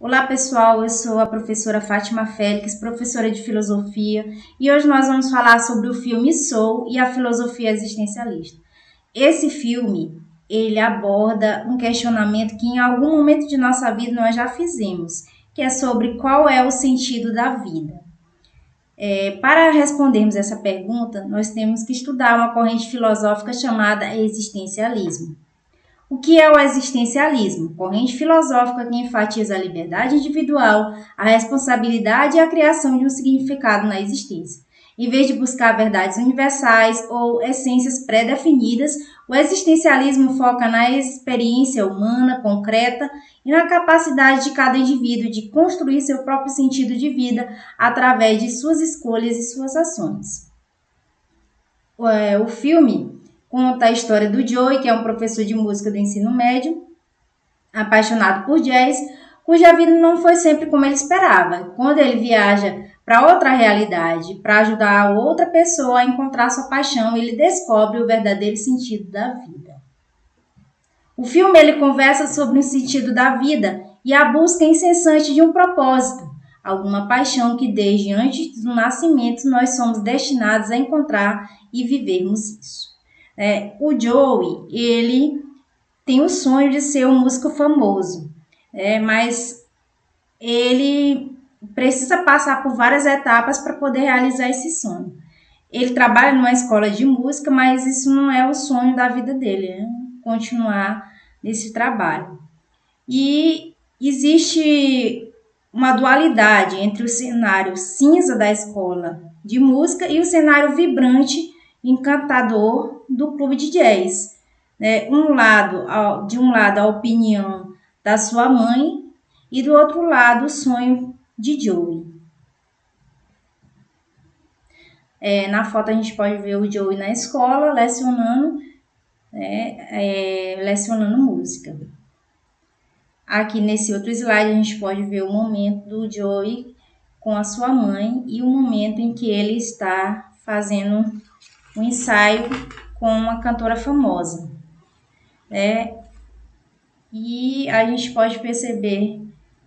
Olá pessoal, eu sou a professora Fátima Félix, professora de filosofia, e hoje nós vamos falar sobre o filme Soul e a filosofia existencialista. Esse filme, ele aborda um questionamento que em algum momento de nossa vida nós já fizemos, que é sobre qual é o sentido da vida. Para respondermos essa pergunta, nós temos que estudar uma corrente filosófica chamada existencialismo. O que é o existencialismo? Corrente filosófica que enfatiza a liberdade individual, a responsabilidade e a criação de um significado na existência. Em vez de buscar verdades universais ou essências pré-definidas, o existencialismo foca na experiência humana concreta e na capacidade de cada indivíduo de construir seu próprio sentido de vida através de suas escolhas e suas ações. O filme conta a história do Joey, que é um professor de música do ensino médio, apaixonado por jazz, cuja vida não foi sempre como ele esperava. Quando ele viaja para outra realidade, para ajudar outra pessoa a encontrar sua paixão, ele descobre o verdadeiro sentido da vida. O filme ele conversa sobre o sentido da vida e a busca incessante de um propósito, alguma paixão que desde antes do nascimento nós somos destinados a encontrar e vivermos isso. O Joey, ele tem o sonho de ser um músico famoso, mas ele precisa passar por várias etapas para poder realizar esse sonho. Ele trabalha numa escola de música, mas isso não é o sonho da vida dele, continuar nesse trabalho. E existe uma dualidade entre o cenário cinza da escola de música e o cenário vibrante, encantador do clube de jazz. De um lado a opinião da sua mãe e do outro lado o sonho de Joey. Na foto a gente pode ver o Joey na escola lecionando música. Aqui nesse outro slide a gente pode ver o momento do Joey com a sua mãe e o momento em que ele está fazendo um ensaio com uma cantora famosa. E a gente pode perceber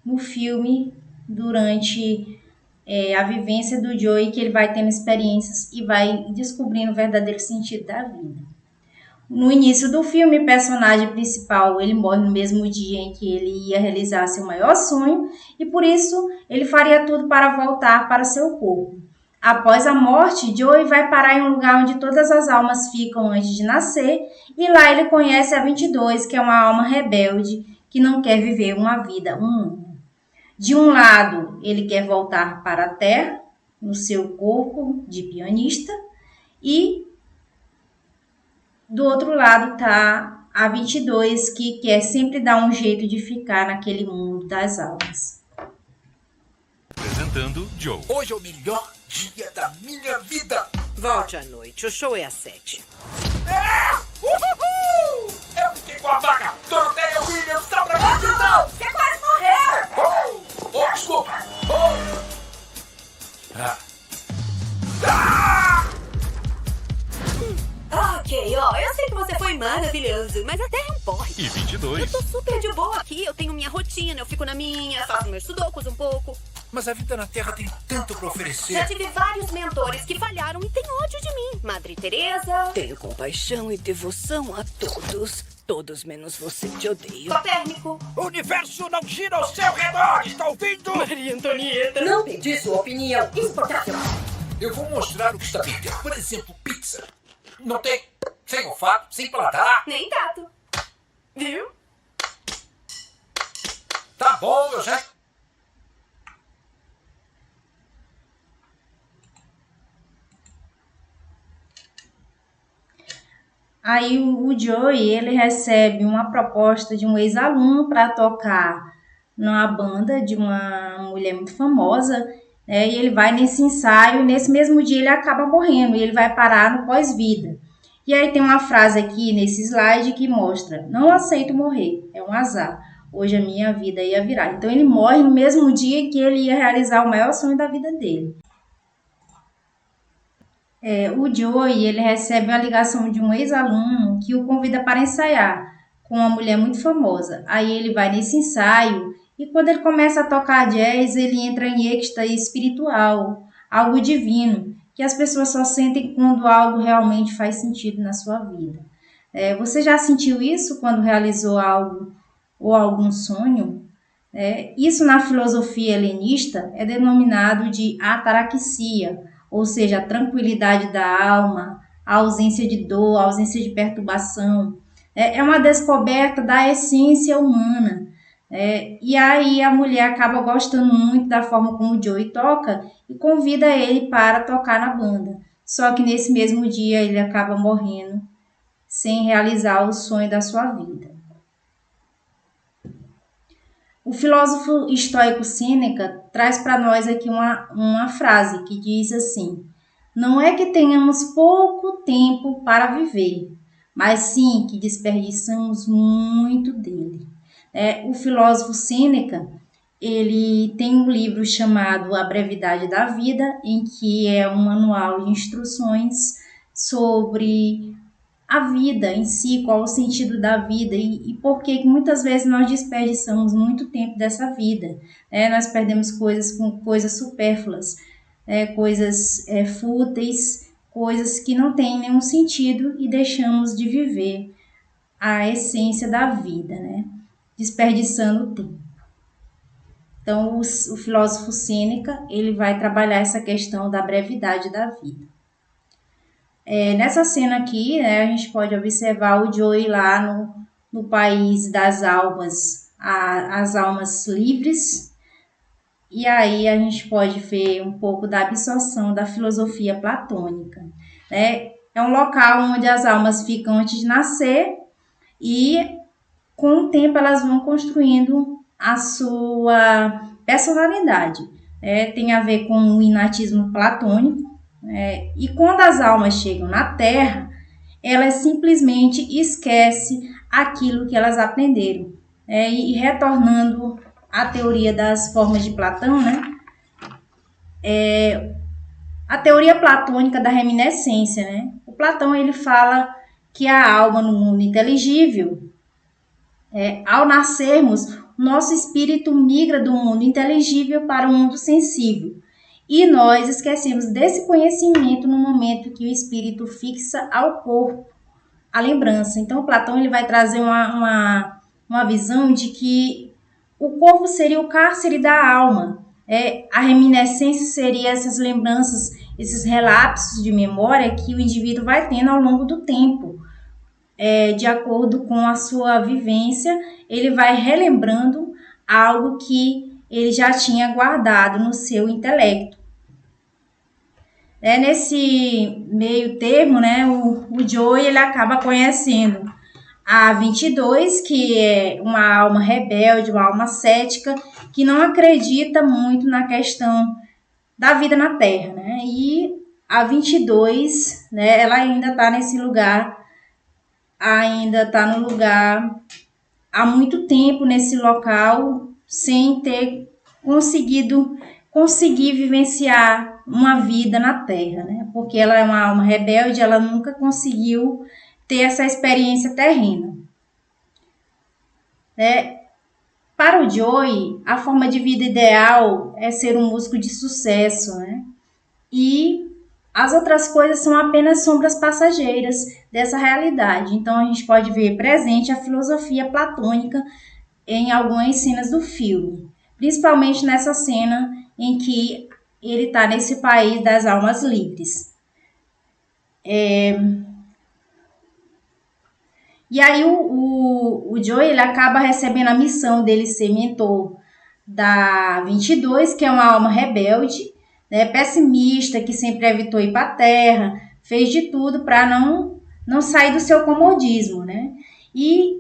no filme, durante a vivência do Joey, que ele vai tendo experiências e vai descobrindo o verdadeiro sentido da vida. No início do filme, o personagem principal ele morre no mesmo dia em que ele ia realizar seu maior sonho e por isso ele faria tudo para voltar para seu corpo. Após a morte, Joey vai parar em um lugar onde todas as almas ficam antes de nascer e lá ele conhece a 22, que é uma alma rebelde que não quer viver uma vida humana. De um lado, ele quer voltar para a Terra, no seu corpo de pianista, e do outro lado está a 22, que quer sempre dar um jeito de ficar naquele mundo das almas. Apresentando Joe. Hoje é o melhor dia da minha vida. Volte à noite, o show é às 7. Uhul! Eu fiquei com a vaga. Doroteia Williams tá pra mim, não! Você quase morreu! Desculpa. Ok, eu sei que você foi maravilhoso, mas a Terra é um porre. E 22. Eu tô super de boa aqui, eu tenho minha rotina, eu fico na minha, faço meus sudokus um pouco. Mas a vida na Terra tem tanto pra Já oferecer. tive vários mentores que falharam e têm ódio de mim. Madre Teresa. Tenho compaixão e devoção a todos. Todos menos você, te odeio. Copérnico. O universo não gira ao seu redor, está ouvindo? Maria Antonieta. Não pedi sua opinião. Insuportável. Eu vou mostrar o que está perdendo. Por exemplo, pizza. Não tem. Sem olfato, sem paladar. Nem tato. Viu? Tá bom, eu já... Aí o Joey, ele recebe uma proposta de um ex-aluno para tocar numa banda de uma mulher muito famosa, e ele vai nesse ensaio, e nesse mesmo dia ele acaba morrendo, e ele vai parar no pós-vida. E aí tem uma frase aqui nesse slide que mostra: não aceito morrer, é um azar, hoje a minha vida ia virar. Então ele morre no mesmo dia que ele ia realizar o maior sonho da vida dele. O Joey, ele recebe uma ligação de um ex-aluno que o convida para ensaiar com uma mulher muito famosa. Aí ele vai nesse ensaio E quando ele começa a tocar jazz, ele entra em êxtase espiritual, algo divino, que as pessoas só sentem quando algo realmente faz sentido na sua vida. Você já sentiu isso quando realizou algo ou algum sonho? Isso na filosofia helenista é denominado de ataraxia, ou seja, a tranquilidade da alma, a ausência de dor, a ausência de perturbação. É uma descoberta da essência humana. E aí a mulher acaba gostando muito da forma como o Joey toca e convida ele para tocar na banda. Só que nesse mesmo dia ele acaba morrendo sem realizar o sonho da sua vida. O filósofo estoico Sêneca traz para nós aqui uma frase que diz assim: não é que tenhamos pouco tempo para viver, mas sim que desperdiçamos muito dele. O filósofo Sêneca, ele tem um livro chamado A Brevidade da Vida, em que é um manual de instruções sobre a vida em si, qual o sentido da vida e por que muitas vezes nós desperdiçamos muito tempo dessa vida. Nós perdemos coisas com coisas supérfluas, coisas fúteis, coisas que não têm nenhum sentido e deixamos de viver a essência da vida, desperdiçando o tempo. Então, o filósofo Sêneca, ele vai trabalhar essa questão da brevidade da vida. Nessa cena aqui, a gente pode observar o Joey lá no país das almas, as almas livres. E aí a gente pode ver um pouco da absorção da filosofia platônica. É um local onde as almas ficam antes de nascer e com o tempo elas vão construindo a sua personalidade. Tem a ver com o inatismo platônico. E quando as almas chegam na Terra, elas simplesmente esquecem aquilo que elas aprenderam. E retornando à teoria das formas de Platão, a teoria platônica da reminiscência. O Platão ele fala que a alma no mundo inteligível, ao nascermos, nosso espírito migra do mundo inteligível para o mundo sensível. E nós esquecemos desse conhecimento no momento que o espírito fixa ao corpo a lembrança. Então, Platão ele vai trazer uma visão de que o corpo seria o cárcere da alma. A reminiscência seria essas lembranças, esses relapsos de memória que o indivíduo vai tendo ao longo do tempo. De acordo com a sua vivência, ele vai relembrando algo que ele já tinha guardado no seu intelecto. Nesse meio termo, o Joey ele acaba conhecendo a 22, que é uma alma rebelde, uma alma cética, que não acredita muito na questão da vida na Terra. E a 22, ela ainda está nesse lugar, ainda está no lugar há muito tempo nesse local, sem ter conseguir vivenciar uma vida na Terra, porque ela é uma alma rebelde, ela nunca conseguiu ter essa experiência terrena. Para o Joey, a forma de vida ideal é ser um músico de sucesso, e as outras coisas são apenas sombras passageiras dessa realidade. Então a gente pode ver presente a filosofia platônica em algumas cenas do filme, principalmente nessa cena em que ele está nesse país das almas livres. E aí o Joey ele acaba recebendo a missão dele ser mentor da 22, que é uma alma rebelde, pessimista, que sempre evitou ir para a Terra, fez de tudo para não sair do seu comodismo. E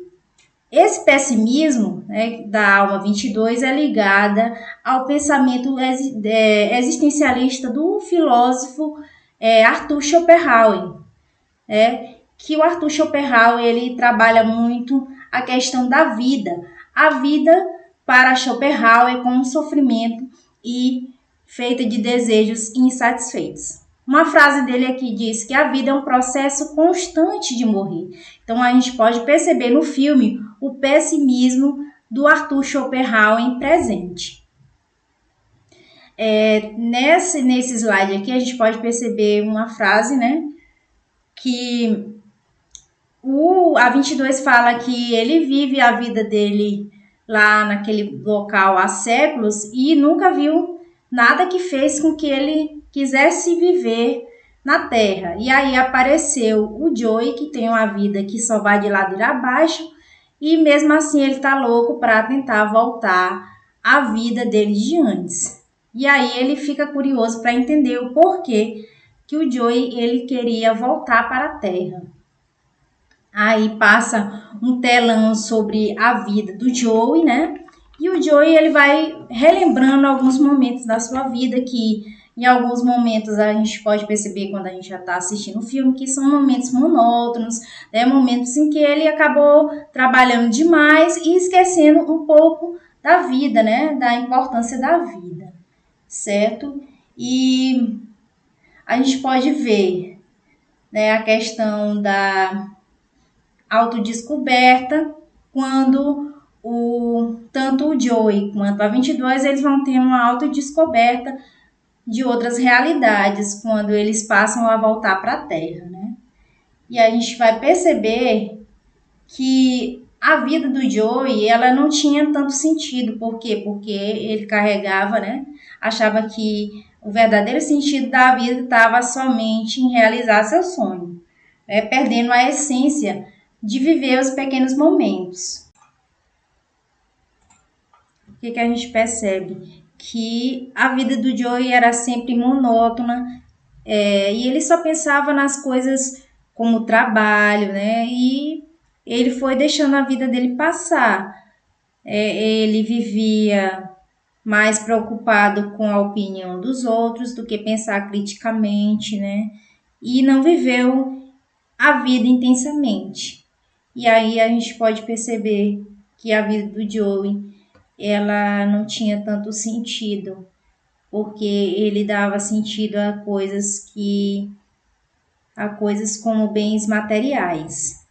esse pessimismo da alma 22 é ligada ao pensamento existencialista do filósofo Arthur Schopenhauer, que o Arthur Schopenhauer ele trabalha muito a questão da vida. A vida para Schopenhauer é como um sofrimento e feita de desejos insatisfeitos. Uma frase dele aqui diz que a vida é um processo constante de morrer. Então a gente pode perceber no filme o pessimismo do Arthur Schopenhauer presente. Nesse slide aqui a gente pode perceber uma frase, né, que a 22 fala que ele vive a vida dele lá naquele local há séculos e nunca viu nada que fez com que ele quisesse viver na Terra. E aí apareceu o Joey, que tem uma vida que só vai de ladeira abaixo, e mesmo assim ele tá louco para tentar voltar à vida dele de antes. E aí ele fica curioso para entender o porquê que o Joey ele queria voltar para a Terra. Aí passa um telão sobre a vida do Joey, né? E o Joey ele vai relembrando alguns momentos da sua vida que em alguns momentos a gente pode perceber quando a gente já está assistindo o filme que são momentos monótonos, né? Momentos em que ele acabou trabalhando demais e esquecendo um pouco da vida, né? Da importância da vida, certo? E a gente pode ver, né, a questão da autodescoberta quando tanto o Joey quanto a 22 eles vão ter uma autodescoberta de outras realidades quando eles passam a voltar para a Terra, né? E a gente vai perceber que a vida do Joey ela não tinha tanto sentido. Por quê? Porque ele carregava, né? Achava que o verdadeiro sentido da vida estava somente em realizar seu sonho, né? Perdendo a essência de viver os pequenos momentos. O que a gente percebe? Que a vida do Joey era sempre monótona, e ele só pensava nas coisas como trabalho, né? E ele foi deixando a vida dele passar. Ele vivia mais preocupado com a opinião dos outros do que pensar criticamente, né? E não viveu a vida intensamente. E aí a gente pode perceber que a vida do Joey ela não tinha tanto sentido, porque ele dava sentido a coisas como bens materiais.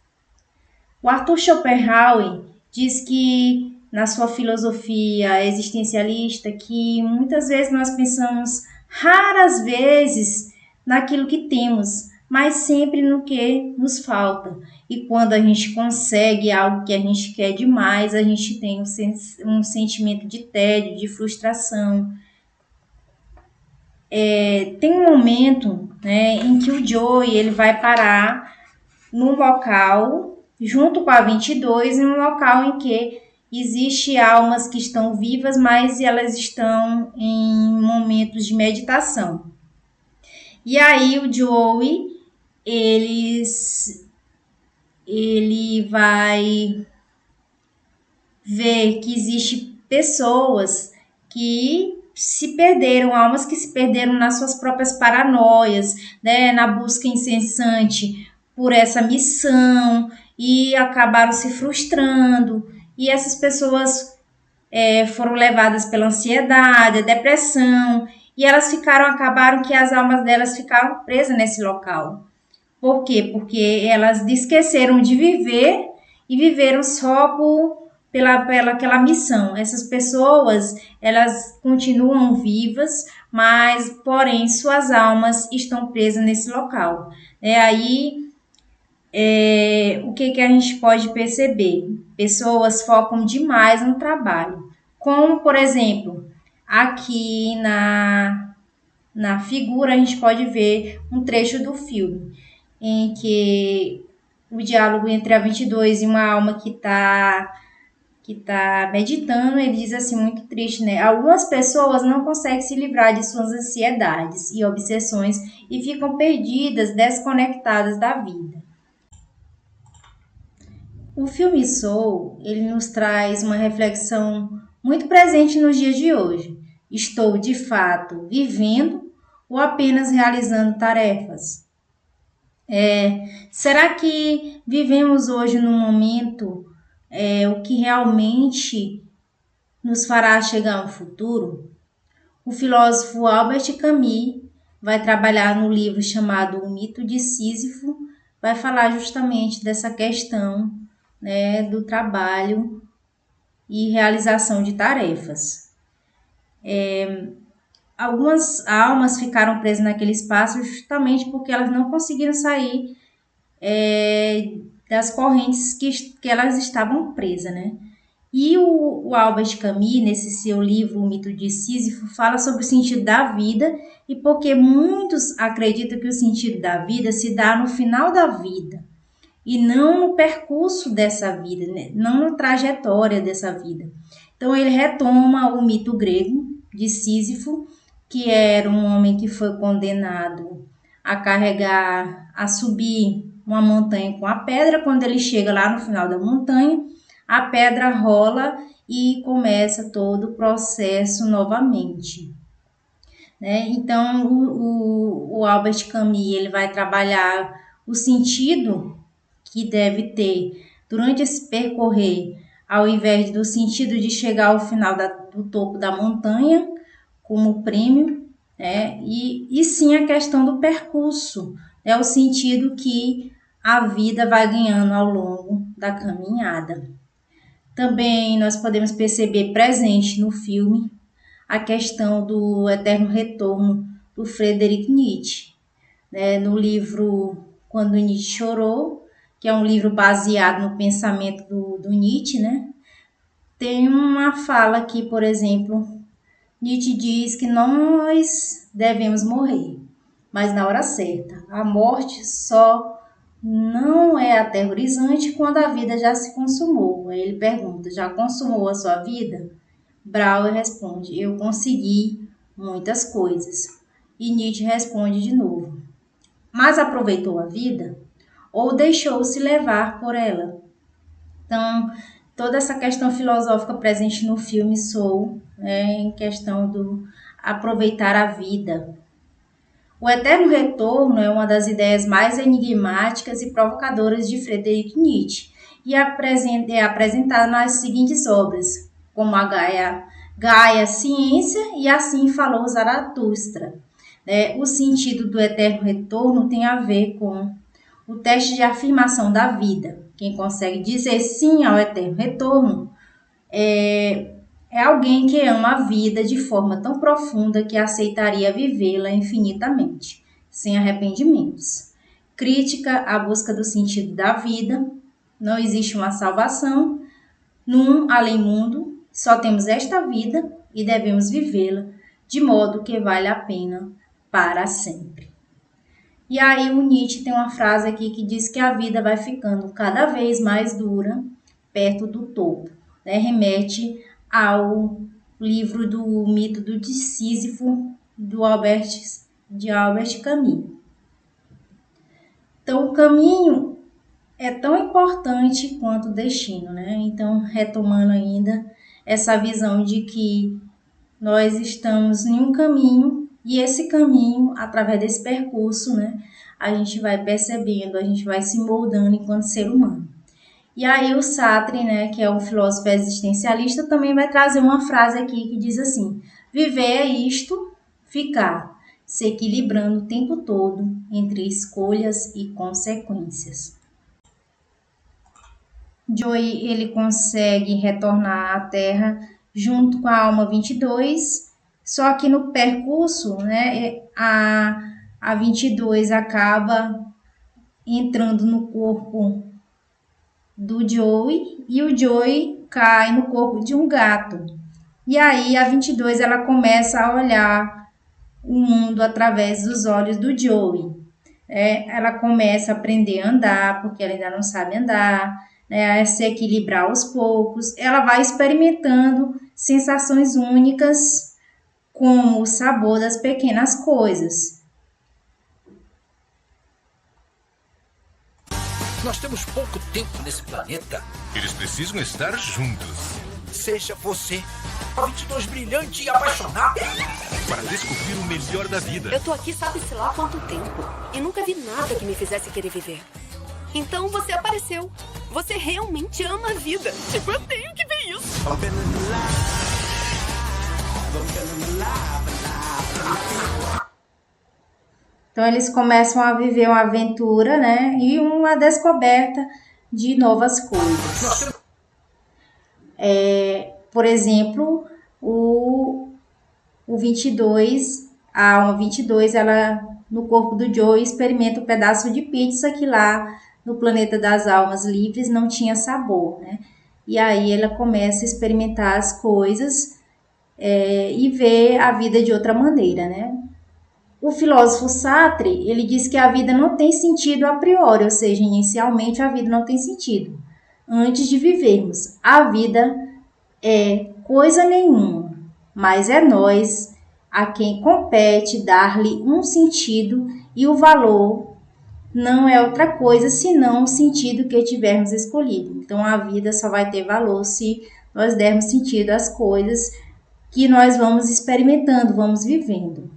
O Arthur Schopenhauer diz que na sua filosofia existencialista que muitas vezes nós pensamos raras vezes naquilo que temos, mas sempre no que nos falta. E quando a gente consegue algo que a gente quer demais, a gente tem um sentimento de tédio, de frustração. Tem um momento, né, em que o Joey ele vai parar num local, junto com a 22, em um local em que existe almas que estão vivas, mas elas estão em momentos de meditação. E aí o Joey ele vai ver que existe pessoas que se perderam, almas que se perderam nas suas próprias paranoias, né, na busca incessante por essa missão e acabaram se frustrando. E essas pessoas foram levadas pela ansiedade, a depressão, e elas acabaram que as almas delas ficaram presas nesse local. Por quê? Porque elas esqueceram de viver e viveram só pela aquela missão. Essas pessoas, elas continuam vivas, mas, porém, suas almas estão presas nesse local. O que a gente pode perceber? Pessoas focam demais no trabalho. Como, por exemplo, aqui na figura a gente pode ver um trecho do filme em que o diálogo entre a 22 e uma alma que tá meditando, ele diz assim, muito triste, né? Algumas pessoas não conseguem se livrar de suas ansiedades e obsessões e ficam perdidas, desconectadas da vida. O filme Soul, ele nos traz uma reflexão muito presente nos dias de hoje. Estou, de fato, vivendo ou apenas realizando tarefas? Será que vivemos hoje num momento o que realmente nos fará chegar ao futuro? O filósofo Albert Camus vai trabalhar no livro chamado O Mito de Sísifo, vai falar justamente dessa questão, né, do trabalho e realização de tarefas. Algumas almas ficaram presas naquele espaço justamente porque elas não conseguiram sair das correntes que elas estavam presas, né? E o Albert Camus, nesse seu livro O Mito de Sísifo, fala sobre o sentido da vida e porque muitos acreditam que o sentido da vida se dá no final da vida e não no percurso dessa vida, né? Não na trajetória dessa vida. Então ele retoma o mito grego de Sísifo, que era um homem que foi condenado a subir uma montanha com a pedra. Quando ele chega lá no final da montanha, a pedra rola e começa todo o processo novamente, né? Então, o Albert Camus ele vai trabalhar o sentido que deve ter durante esse percorrer, ao invés do sentido de chegar ao final do topo da montanha como prêmio, né? E sim a questão do percurso, é o sentido que a vida vai ganhando ao longo da caminhada. Também nós podemos perceber presente no filme a questão do eterno retorno do Friedrich Nietzsche, né? No livro Quando Nietzsche Chorou, que é um livro baseado no pensamento do Nietzsche, né? Tem uma fala aqui, por exemplo, Nietzsche diz que nós devemos morrer, mas na hora certa. A morte só não é aterrorizante quando a vida já se consumou. Aí ele pergunta, já consumou a sua vida? Brauer responde, eu consegui muitas coisas. E Nietzsche responde de novo, mas aproveitou a vida ou deixou-se levar por ela? Então, toda essa questão filosófica presente no filme Soul, em questão do aproveitar a vida. O eterno retorno é uma das ideias mais enigmáticas e provocadoras de Friedrich Nietzsche e é apresentada nas seguintes obras, como a Gaia Ciência e Assim Falou Zaratustra. O sentido do eterno retorno tem a ver com o teste de afirmação da vida. Quem consegue dizer sim ao eterno retorno é alguém que ama a vida de forma tão profunda que aceitaria vivê-la infinitamente, sem arrependimentos. Crítica à busca do sentido da vida. Não existe uma salvação. Num além-mundo, só temos esta vida e devemos vivê-la de modo que vale a pena para sempre. E aí o Nietzsche tem uma frase aqui que diz que a vida vai ficando cada vez mais dura perto do topo, né? Remete ao livro do Mito do Sísifo de Albert Camus. Então o caminho é tão importante quanto o destino, né? Então, retomando ainda essa visão de que nós estamos em um caminho e esse caminho, através desse percurso, né, a gente vai percebendo, a gente vai se moldando enquanto ser humano. E aí o Sartre, né, que é um filósofo existencialista, também vai trazer uma frase aqui que diz assim: viver é isto, ficar, se equilibrando o tempo todo entre escolhas e consequências. Joey, ele consegue retornar à Terra junto com a alma 22, só que no percurso, né, a 22 acaba entrando no corpo do Joey e o Joey cai no corpo de um gato. E aí a 22 ela começa a olhar o mundo através dos olhos do Joey. Ela começa a aprender a andar, porque ela ainda não sabe andar, a se equilibrar aos poucos. Ela vai experimentando sensações únicas, como o sabor das pequenas coisas. Nós temos pouco tempo nesse planeta. Eles precisam estar juntos. Seja você a 22 brilhante e apaixonada para descobrir o melhor da vida. Eu tô aqui sabe-se lá há quanto tempo e nunca vi nada que me fizesse querer viver. Então você apareceu. Você realmente ama a vida. Tipo, eu tenho que ver isso. Então eles começam a viver uma aventura, né? E uma descoberta de novas coisas. Por exemplo, o 22, a alma 22, ela no corpo do Joey experimenta um pedaço de pizza que lá no planeta das almas livres não tinha sabor, né? E aí ela começa a experimentar as coisas e ver a vida de outra maneira, né? O filósofo Sartre, ele diz que a vida não tem sentido a priori, ou seja, inicialmente a vida não tem sentido. Antes de vivermos, a vida é coisa nenhuma, mas é nós a quem compete dar-lhe um sentido, e o valor não é outra coisa senão o sentido que tivermos escolhido. Então a vida só vai ter valor se nós dermos sentido às coisas que nós vamos experimentando, vamos vivendo.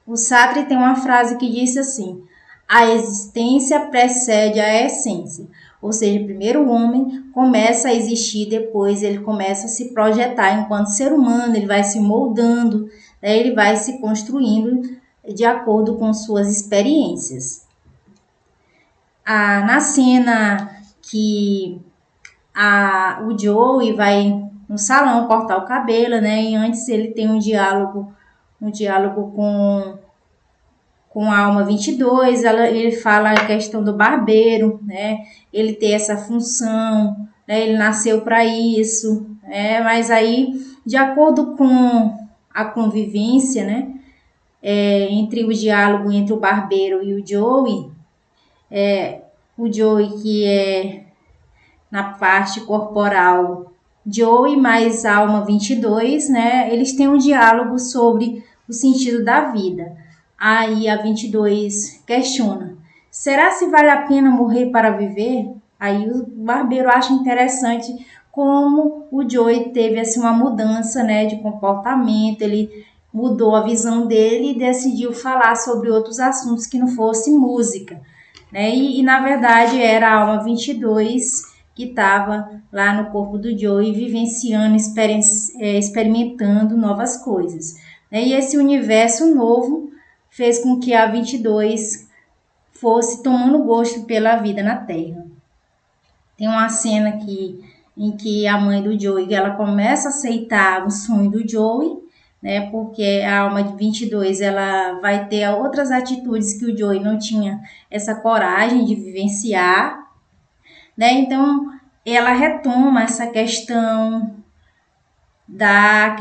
O Sartre tem uma frase que diz assim: a existência precede a essência. Ou seja, primeiro o homem começa a existir, depois ele começa a se projetar enquanto ser humano, ele vai se moldando, né? Ele vai se construindo de acordo com suas experiências. Na cena que o Joey vai no salão cortar o cabelo, né? E antes ele tem um diálogo com a alma 22, ele fala a questão do barbeiro, né? Ele tem essa função, né? Ele nasceu para isso, né? Mas aí, de acordo com a convivência, né? Entre o diálogo entre o barbeiro e o Joey que é na parte corporal, Joey mais alma 22, né? Eles têm um diálogo sobre o sentido da vida. Aí a 22 questiona: será se vale a pena morrer para viver? Aí o barbeiro acha interessante como o Joey teve assim, uma mudança, né, de comportamento, ele mudou a visão dele e decidiu falar sobre outros assuntos que não fosse música, né? E na verdade era a alma 22 que estava lá no corpo do Joey vivenciando, experimentando novas coisas, né? E esse universo novo fez com que a 22 fosse tomando gosto pela vida na Terra. Tem uma cena em que a mãe do Joey, ela começa a aceitar o sonho do Joey, né? Porque a alma de 22, ela vai ter outras atitudes que o Joey não tinha essa coragem de vivenciar, né? Então, ela retoma essa questão da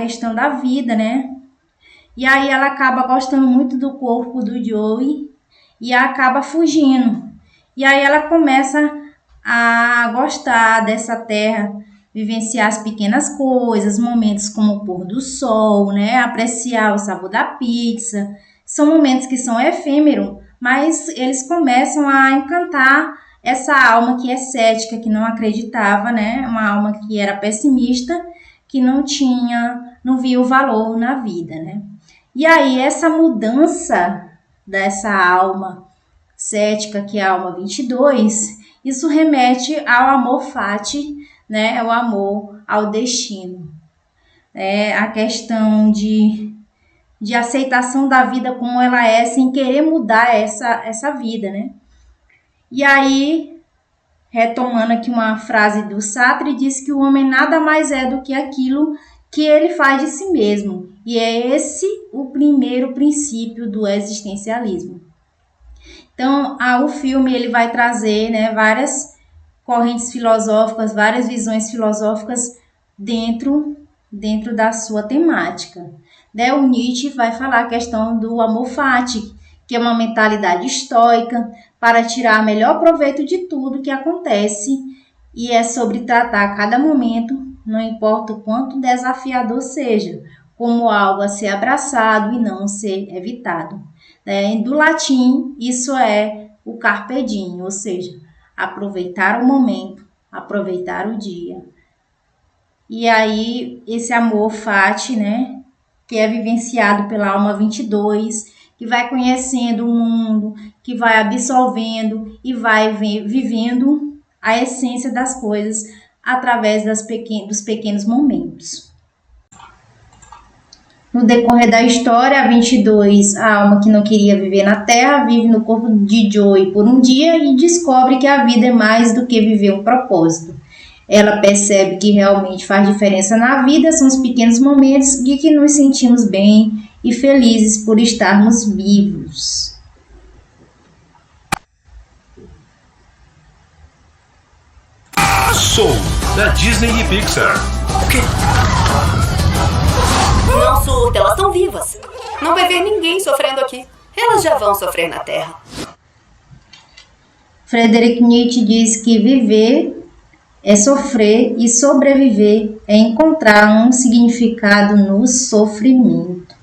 vida, né? E aí ela acaba gostando muito do corpo do Joey e acaba fugindo. E aí ela começa a gostar dessa terra, vivenciar as pequenas coisas, momentos como o pôr do sol, né? Apreciar o sabor da pizza. São momentos que são efêmeros, mas eles começam a encantar essa alma que é cética, que não acreditava, né? Uma alma que era pessimista, que não via o valor na vida, né? E aí, essa mudança dessa alma cética, que é a alma 22, isso remete ao amor fati, né? O amor ao destino. A questão de aceitação da vida como ela é, sem querer mudar essa vida, né? E aí, retomando aqui uma frase do Sartre, diz que o homem nada mais é do que aquilo que ele faz de si mesmo. E é esse o primeiro princípio do existencialismo. Então, o filme ele vai trazer, né, várias correntes filosóficas, várias visões filosóficas dentro da sua temática. Né? O Nietzsche vai falar a questão do amor fati, que é uma mentalidade estoica para tirar melhor proveito de tudo que acontece, e é sobre tratar cada momento, não importa o quanto desafiador seja, como algo a ser abraçado e não ser evitado. Do latim, isso é o carpe diem, ou seja, aproveitar o momento, aproveitar o dia. E aí, esse amor fati, né, que é vivenciado pela alma 22, que vai conhecendo o mundo, que vai absorvendo e vai vivendo a essência das coisas através dos pequenos momentos. No decorrer da história, a 22, a alma que não queria viver na Terra, vive no corpo de Joey por um dia e descobre que a vida é mais do que viver um propósito. ela percebe que realmente faz diferença na vida, são os pequenos momentos de que nos sentimos bem e felizes por estarmos vivos. Soul, da Disney e Pixar. O quê? Não surta, elas estão vivas. Não vai ver ninguém sofrendo aqui. Elas já vão sofrer na Terra. Friedrich Nietzsche diz que viver é sofrer e sobreviver é encontrar um significado no sofrimento.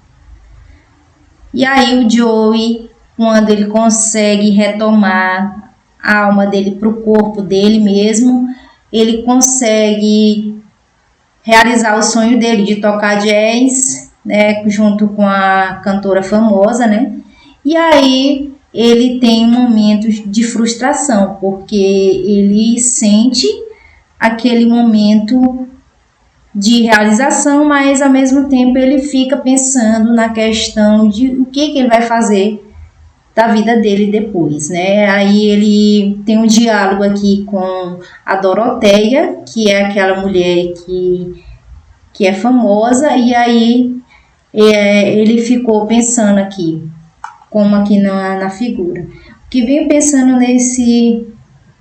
E aí o Joey, quando ele consegue retomar a alma dele para o corpo dele mesmo, ele consegue realizar o sonho dele de tocar jazz, né, junto com a cantora famosa, né? E aí ele tem momentos de frustração, porque ele sente aquele momento de realização, mas ao mesmo tempo ele fica pensando na questão de o que ele vai fazer da vida dele depois, né? Aí ele tem um diálogo aqui com a Doroteia, que é aquela mulher que é famosa, e aí ele ficou pensando aqui, como aqui na figura. O que venho pensando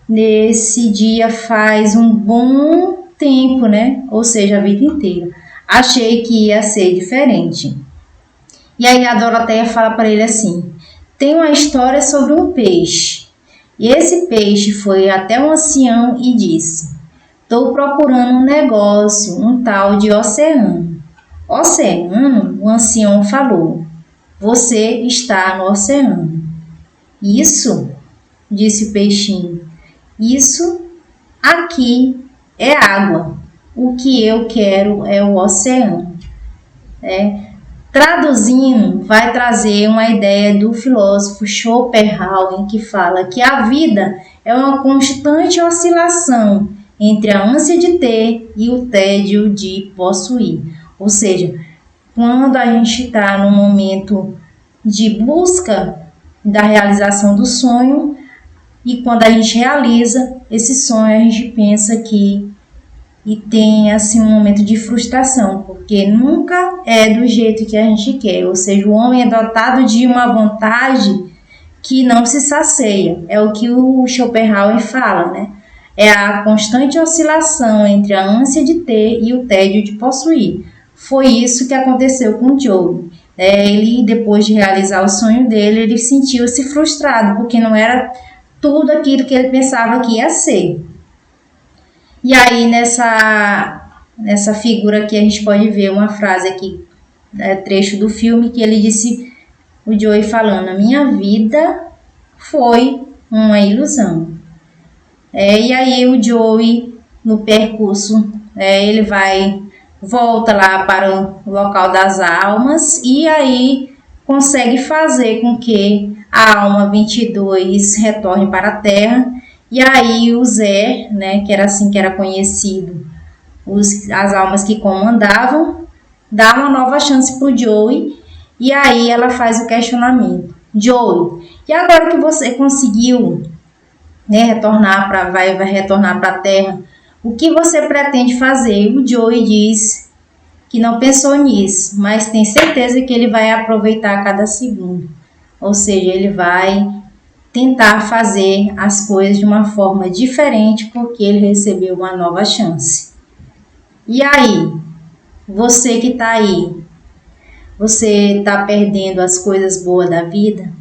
nesse dia faz um bom tempo, né? Ou seja, a vida inteira. Achei que ia ser diferente. E aí a Doroteia fala para ele assim: tem uma história sobre um peixe. E esse peixe foi até um ancião e disse: estou procurando um negócio, um tal de oceano. Oceano? O ancião falou: você está no oceano. Isso, disse o peixinho, isso aqui é água. O que eu quero é o oceano. Traduzindo, vai trazer uma ideia do filósofo Schopenhauer, que fala que a vida é uma constante oscilação entre a ânsia de ter e o tédio de possuir. Ou seja, quando a gente está num momento de busca da realização do sonho, e quando a gente realiza esse sonho, a gente pensa que e tem assim um momento de frustração, porque nunca é do jeito que a gente quer. Ou seja, o homem é dotado de uma vontade que não se sacia. É o que o Schopenhauer fala, né? É a constante oscilação entre a ânsia de ter e o tédio de possuir. Foi isso que aconteceu com o Joey. Ele, depois de realizar o sonho dele, ele sentiu-se frustrado, porque não era tudo aquilo que ele pensava que ia ser. E aí, nessa figura aqui, a gente pode ver uma frase aqui, trecho do filme, que ele disse, o Joey falando: a minha vida foi uma ilusão. E aí o Joey, no percurso, ele volta lá para o local das almas, e aí consegue fazer com que a alma 22 retorne para a Terra. E aí o Zé, né, que era assim que era conhecido, as almas que comandavam, dá uma nova chance para o Joey. E aí ela faz o questionamento: Joey, e agora que você conseguiu, né, vai retornar para a Terra, o que você pretende fazer? O Joey diz que não pensou nisso, mas tem certeza que ele vai aproveitar cada segundo. Ou seja, ele vai tentar fazer as coisas de uma forma diferente, porque ele recebeu uma nova chance. E aí, você que está aí, você está perdendo as coisas boas da vida?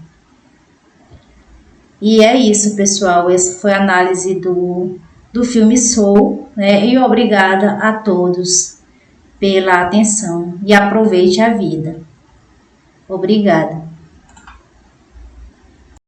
E é isso, pessoal. Essa foi a análise do filme Soul, né? E obrigada a todos pela atenção e aproveite a vida. Obrigada.